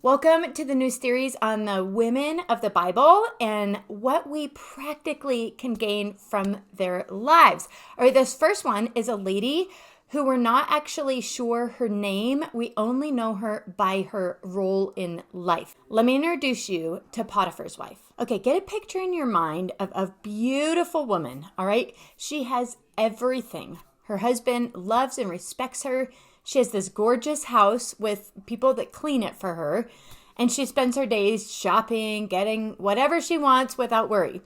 Welcome to the new series on the women of the Bible and what we practically can gain from their lives. All right, this first one is a lady who we're not actually sure her name. We only know her by her role in life. Let me introduce you to Potiphar's wife. Okay, get a picture in your mind of a beautiful woman, all right? She has everything. Her husband loves and respects her. She has this gorgeous house with people that clean it for her, and she spends her days shopping, getting whatever she wants without worry.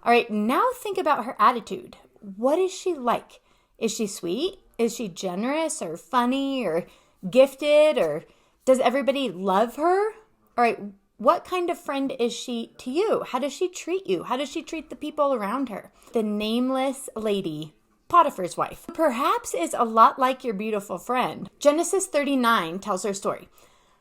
All right, now think about her attitude. What is she like? Is she sweet? Is she generous or funny or gifted, or does everybody love her? All right, what kind of friend is she to you? How does she treat you? How does she treat the people around her? The nameless lady, Potiphar's wife, perhaps is a lot like your beautiful friend. Genesis 39 tells her story.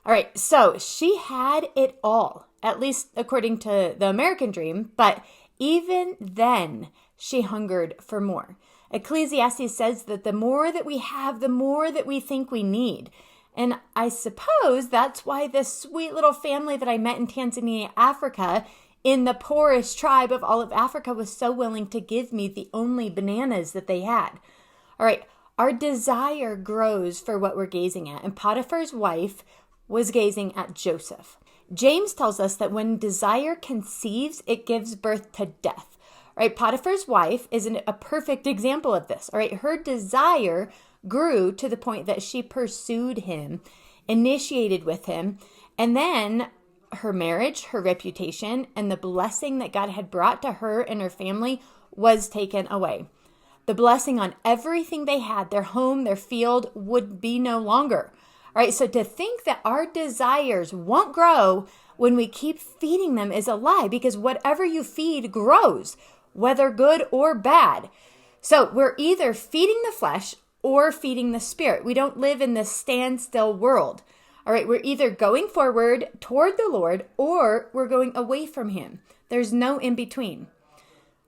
All right, so she had it all, at least according to the American dream, but even then she hungered for more. Ecclesiastes says that the more that we have, the more that we think we need. And I suppose that's why this sweet little family that I met in Tanzania, Africa, in the poorest tribe of all of Africa, was so willing to give me the only bananas that they had. All right, our desire grows for what we're gazing at. And Potiphar's wife was gazing at Joseph. James tells us that when desire conceives, it gives birth to death. All right, Potiphar's wife is a perfect example of this. All right, her desire grew to the point that she pursued him, initiated with him, and then her marriage, her reputation, and the blessing that God had brought to her and her family was taken away. The blessing on everything they had, their home, their field, would be no longer. All right, so to think that our desires won't grow when we keep feeding them is a lie, because whatever you feed grows, whether good or bad. So we're either feeding the flesh or feeding the spirit. We don't live in this standstill world. All right, we're either going forward toward the Lord or we're going away from him. There's no in between.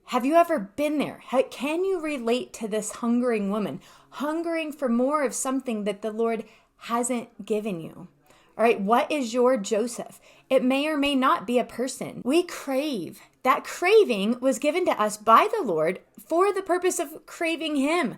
Have you ever been there? Can you relate to this hungering woman, hungering for more of something that the Lord hasn't given you? All right, what is your Joseph? It may or may not be a person. We crave. That craving was given to us by the Lord for the purpose of craving him.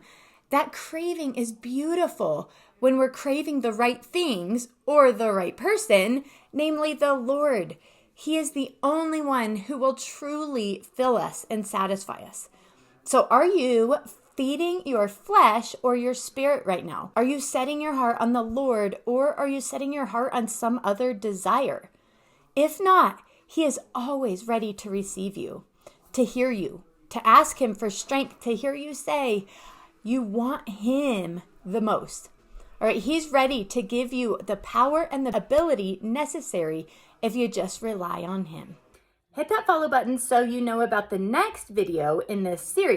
That craving is beautiful when we're craving the right things or the right person, namely the Lord. He is the only one who will truly fill us and satisfy us. So are you feeding your flesh or your spirit right now? Are you setting your heart on the Lord, or are you setting your heart on some other desire? If not, he is always ready to receive you, to hear you, to ask him for strength, to hear you say you want him the most. All right, he's ready to give you the power and the ability necessary if you just rely on him. Hit that follow button so you know about the next video in this series.